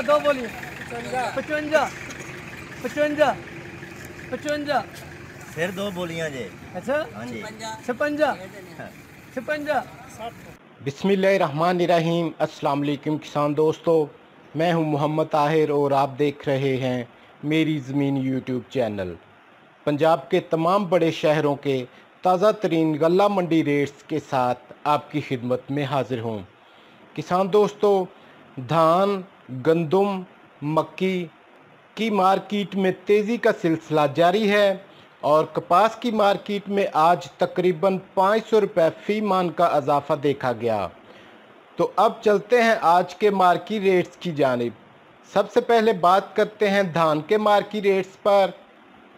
दो बोलिए। 55 55 55 फिर दो बोलियां जे। अच्छा हाँ जी। 56 56 बिस्मिल्लाहिर्रहमानिर्रहीम। अस्सलाम वालेकुम किसान दोस्तों, मैं हूं मोहम्मद ताहिर और आप देख रहे हैं मेरी ज़मीन यूट्यूब चैनल। पंजाब के तमाम बड़े शहरों के ताज़ा तरीन गल्ला मंडी रेट्स के साथ आपकी खिदमत में हाजिर हूं। किसान दोस्तों, धान, गंदम, मक्की की मार्केट में तेज़ी का सिलसिला जारी है और कपास की मार्केट में आज तकरीबन 500 रुपये फ़ी मन का इजाफा देखा गया। तो अब चलते हैं आज के मार्केट रेट्स की जानिब। सबसे पहले बात करते हैं धान के मार्केट रेट्स पर।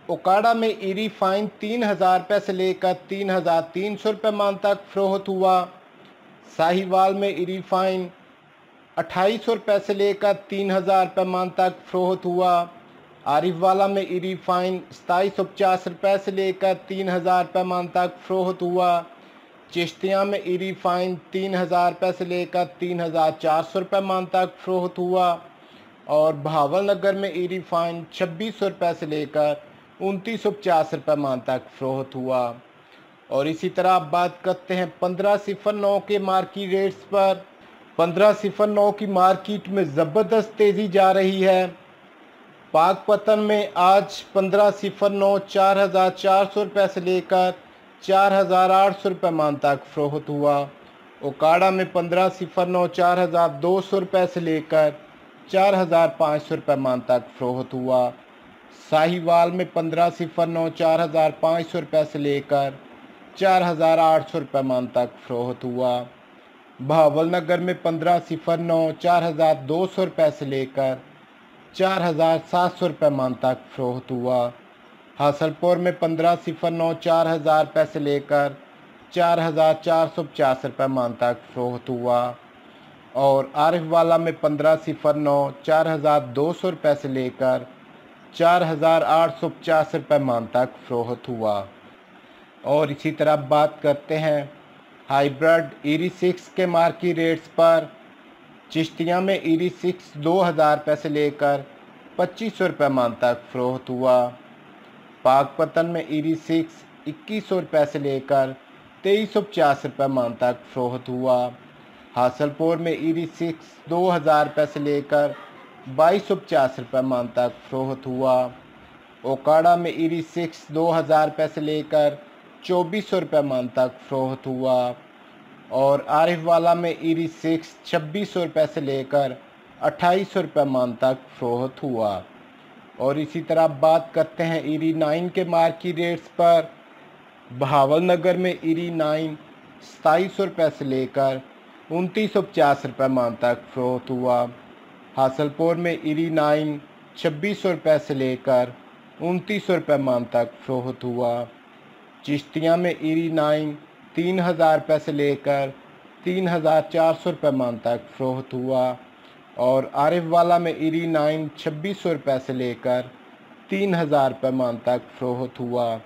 ओकाड़ा में ईरी फाइन 3000 रुपये से लेकर 3300 रुपये मन तक फ़रोख्त हुआ। साहिवाल में ईरी फाइन 2800 रुपये से लेकर 3000 रुपये मन तक फ़रोख्त हुआ। आरिफ वाला में ईरी फाइन 2750 रुपये से लेकर 3000 रुपये मन तक फ़रोख्त हुआ। चिश्तिया में ईरी फाइन 3000 रुपये से लेकर 3400 रुपये मन तक फ़रोख्त हुआ और बहावल नगर में ईरी फाइन 2600 रुपये से लेकर 2950 रुपये मन तक फ़रोख्त हुआ। और इसी तरह आप बात करते हैं 1509 के मार्केट रेट्स पर। 1509 की मार्केट में ज़बरदस्त तेज़ी जा रही है। पाकपतन में आज 1509 4400 रुपये से लेकर 4800 रुपये मन तक फ़रोख्त हुआ। ओकाड़ा में 1509 4200 रुपये से लेकर 4500 रुपये मन तक फ़रोख्त हुआ। साहिवाल में 1509 4500 रुपये से लेकर 4800 रुपये मन तक फ़रोख्त हुआ। बहावल नगर में 1509 4200 रुपये से लेकर 4700 रुपये मन तक फ़रोख्त हुआ। हासलपुर में 1509 4000 रुपये से लेकर 4450 रुपये मन तक फ़रोख्त हुआ और आरिफ वाला में 1509 4200 रुपये से लेकर 4850 रुपये मन तक फ़रोख्त हुआ। और इसी तरह बात करते हैं हाइब्रिड ईरी 6 के मार्केट रेट्स पर। चिश्तिया में ईरी 6 2000 रुपये से लेकर 2500 रुपये मन तक फ़रोख्त हुआ। पाकपतन में ईरी 6 2100 रुपये से लेकर 2350 रुपये मन तक फ़रोख्त हुआ। हासलपुर में ईरी 6 2000 रुपये से लेकर 2250 रुपये मन तक फ़रोख्त हुआ। ओकाड़ा में ईरी 6 2000 रुपये से लेकर 2400 रुपये मन तक फ़रोख्त हुआ और आरिफ वाला में ईरी 6 2600 रुपये से लेकर 2800 रुपये मन तक फ़रोख्त हुआ। और इसी तरह बात करते हैं ईरी 9 के मार्केट रेट्स पर। बहावल नगर में ईरी 9 2700 रुपये से लेकर 2950 रुपये मन तक फ़रोख्त हुआ। हासलपुर में ईरी 9 2600 रुपये से लेकर 2900 रुपये मन तक फ़रोख्त हुआ। चिश्तिया में ईरी 9 3000 रुपये से लेकर 3400 रुपये मन तक फ़रोख्त हुआ और आरिफ वाला में ईरी 9 2600 रुपये से लेकर 3000 रुपये मन तक फ़रोख्त हुआ।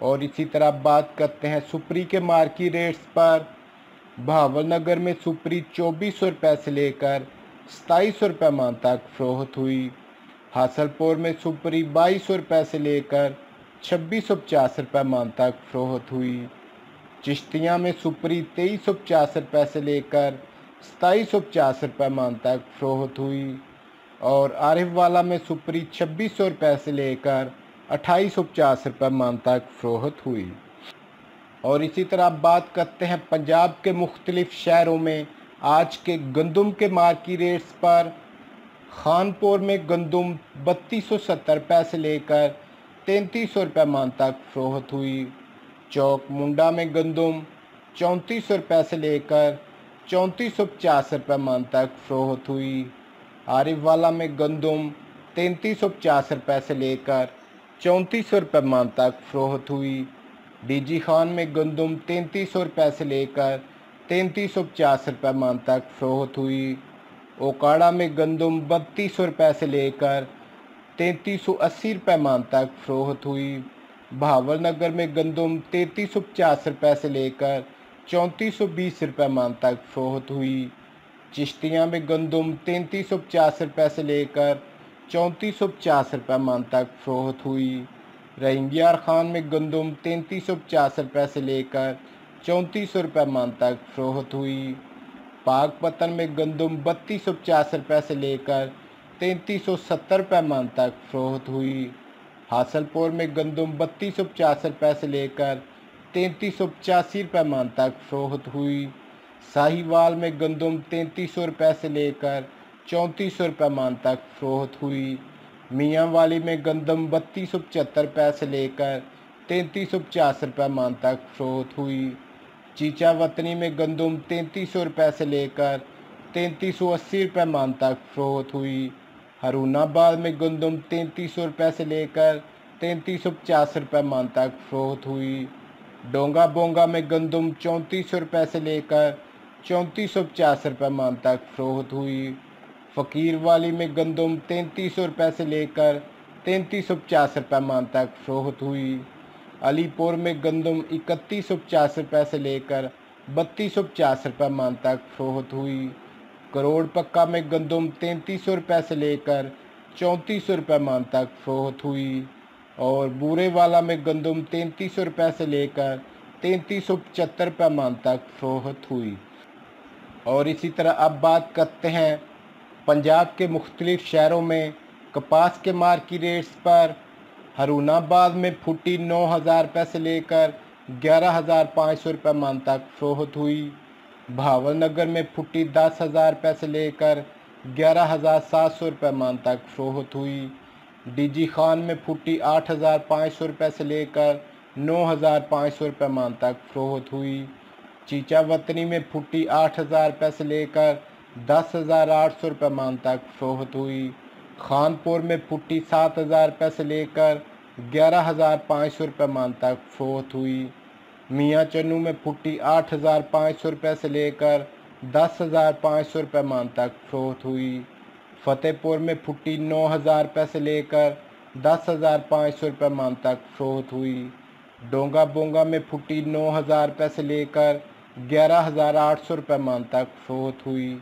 और इसी तरह बात करते हैं सुपरी के मार्केट रेट्स पर। बहावल नगर में सुपरी 2400 रुपये से लेकर 2700 रुपये मन तक फ़रोख्त हुई। हासलपुर में सुपरी 2200 रुपये से लेकर 2650 रुपये मन तक फ़रोख्त हुई। चिश्तिया में सुपरी 2350 रुपये से लेकर 2750 रुपये मन तक फ़रोख्त हुई और आरिफ वाला में सुपरी 2600 रुपये से लेकर 2850 रुपये मन तक फ़रोख्त हुई। और इसी तरह बात करते हैं पंजाब के मुख्तलिफ़ शहरों में आज के गंदम के मार्केट रेट्स पर। खानपुर में गंदम 3270 रुपये से लेकर 3300 रुपये मन तक फ़रोख्त हुई। चौक मुंडा में गंदम 3400 रुपये से लेकर 3450 रुपये मन तक फ़रोख्त हुई। आरिफ वाला में गंदम 3350 रुपये से लेकर 3400 रुपये मन तक फ़रोख्त हुई। डीजी खान में गंदम 3300 रुपये से लेकर 3350 रुपये मन तक फ़रोख्त हुई। ओकाड़ा में गंदम 3200 रुपये से लेकर 3380 रुपये मन तक फ़रोख्त हुई। बहावल नगर में गंदम 3350 रुपये से लेकर 3420 रुपये मन तक फ़रोख्त हुई। चिश्तिया में गंदम 3350 रुपये से लेकर 3450 रुपये मन तक फ़रोख्त हुई। रहीमयार खान में गंदम 3350 रुपये से लेकर 3400 रुपये मन तक फ़रोख्त हुई। पाकपतन में गंदम 3250 रुपये से लेकर 3370 रुपये मन तक फ़रोख्त हुई। हासलपुर में गंदम 3250 रुपये से लेकर 3385 रुपये मन तक फ़रोख्त हुई। साहिवाल में गंदम 3300 रुपये से लेकर 3400 रुपये मन तक फ़रोख्त हुई। मियांवाली में गंदम 3275 रुपये से लेकर 3350 रुपये मन तक फ़रोख्त हुई। चीचा वतनी में गंदम 3300 रुपये से लेकर 3380 रुपये मन तक फ़रोख्त हुई। हरूनाबाद में गंदम 3300 रुपये से लेकर 3350 रुपये मन तक फ़रोख्त हुई। डोंगा बोंगा में गंदम 3400 रुपये से लेकर 3450 रुपये मन तक फ़रोख्त हुई। फ़कीरवाली में गंदम 3300 रुपये से लेकर 3350 रुपये मन तक फ़रोख्त हुई। अलीपुर में गंदम 3150 रुपये से लेकर 3250 रुपये मन तक फ़रोख्त हुई। करोड़ पक्का में गंदम 3300 रुपये से लेकर 3400 रुपये मन तक फ़रोख्त हुई। और बूरेवाला में गंदम 3300 रुपये से लेकर 3375 रुपये मन तक फ़रोख्त हुई। और इसी तरह अब बात करते हैं पंजाब के मुख्तलिफ शहरों में कपास के मार्केट रेट्स पर। हरूनाबाद में फुटी 9000 रुपये से लेकर 11500 रुपये मन तक फ़रोख्त हुई। भावलनगर में फुटी 10,000 रुपये से लेकर 11,700 रुपये मन तक फ़रोख्त हुई। डीजी खान में फुटी 8,500 रुपये से लेकर 9,500 रुपये मन तक फ़रोख्त हुई। चीचा वतनी में फुटी 8,000 रुपये से लेकर 10,800 रुपये मन तक फ़रोख्त हुई। खानपुर में फुटी 7,000 रुपये से लेकर 11,500 रुपये मन तक फ़रोख्त हुई। मियाँ चन्नू में फुटी 8,500 रुपये से लेकर 10,500 रुपये मन तक फ़रोख्त हुई। फतेहपुर में फुटी 9,000 रुपये से लेकर 10,500 रुपये मन तक फ़रोख्त हुई। डोंगा बोंगा में फुटी 9,000 रुपये से लेकर 11,800 रुपये मन तक फ़रोख्त हुई।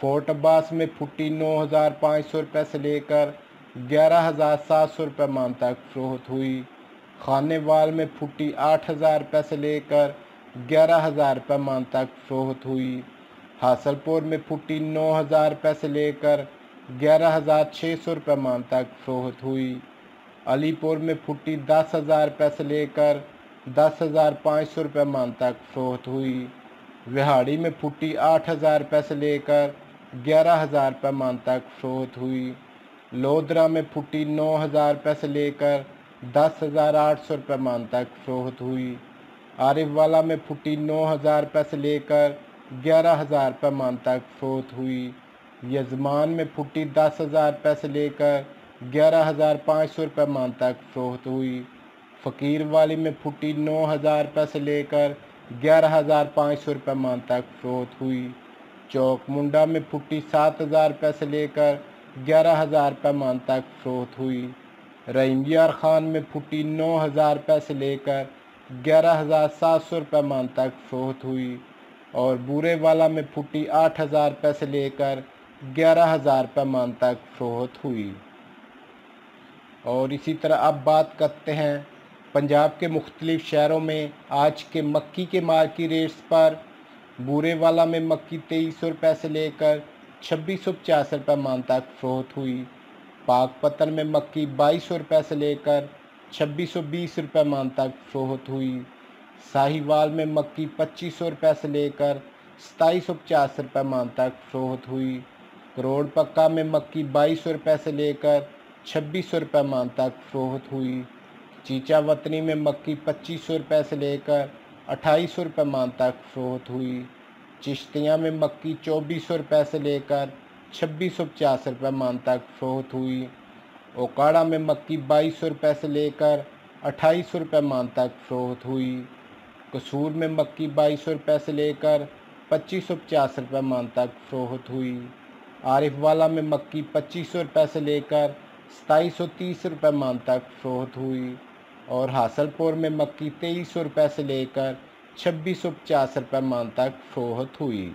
फोर्ट अब्बास में फुटी 9,500 रुपये से लेकर 11,700 रुपये मन तक फ़रोख्त हुई। खानेवाल में फुटी 8,000 रुपये से लेकर 11,000 रुपये मन तक फ़रोख्त हुई। हासलपुर में फुटी 9,000 रुपये से लेकर 11,600 रुपये मन तक फ़रोख्त हुई। अलीपुर में फुटी 10,000 रुपये से लेकर 10,500 रुपये मन तक फ़रोख्त हुई। विहाड़ी में फुटी 8,000 रुपये से लेकर 11,000 रुपये मन तक फ़रोख्त हुई। लोधरा में फुटी 9,000 रुपये से लेकर 10,800 रुपये मन तक फ़रोख्त हुई। आरिफवाला में फुटी 9,000 रुपये से लेकर 11,000 रुपये मन तक फ़रोख्त हुई। यजमान में फुटी 10,000 रुपये से लेकर 11,500 रुपये मन तक फ़रोख्त हुई। फ़कीरवाली में फुटी 9,000 रुपये से लेकर 11,500 रुपये मन तक फ़रोख्त हुई। चौक मुंडा में फुटी 7,000 रुपये से लेकर 11,000 रुपये मन तक फ़रोख्त हुई। रहीमयार खान में फुटी 9,000 रुपये से लेकर 11,700 रुपये मन तक फ़रोख्त हुई। और बूरेवाला में फुटी 8,000 रुपये से लेकर 11,000 रुपये मन तक फ़रोख्त हुई। और इसी तरह अब बात करते हैं पंजाब के मुख्तलिफ शहरों में आज के मक्की के मार्केट रेट्स पर। बूरेवाला में मक्की 2300 रुपये से लेकर 2650 रुपये मन तक फ़रोख्त हुई। पाकपतन में मक्की 2200 रुपये से लेकर 2620 रुपये मन तक फ़रोख्त हुई। साहिवाल में मक्की 2500 रुपये से लेकर 2750 रुपये मन तक फ़रोख्त हुई। करोड़ पक्का में मक्की 2200 रुपये से लेकर 2600 रुपये मन तक फ़रोख्त हुई। चीचा वतनी में मक्की 2500 रुपये से लेकर 2800 रुपये मन तक फ़रोख्त हुई। चिश्तिया में मक्की 2400 रुपये से लेकर 2650 रुपये मन तक फ़रोख्त हुई। ओकाड़ा में मक्की 2200 रुपये से लेकर 2800 रुपये मन तक फ़रोख्त हुई। कसूर में मक्की 2200 रुपये से लेकर 2550 रुपये मन तक फ़रोख्त हुई। आरिफवाला में मक्की 2500 रुपये से लेकर 2730 रुपये मन तक फ़रोख्त हुई। और हासलपुर में मक्की 2300 रुपये से लेकर 2650 रुपये मन तक फ़रोख्त हुई।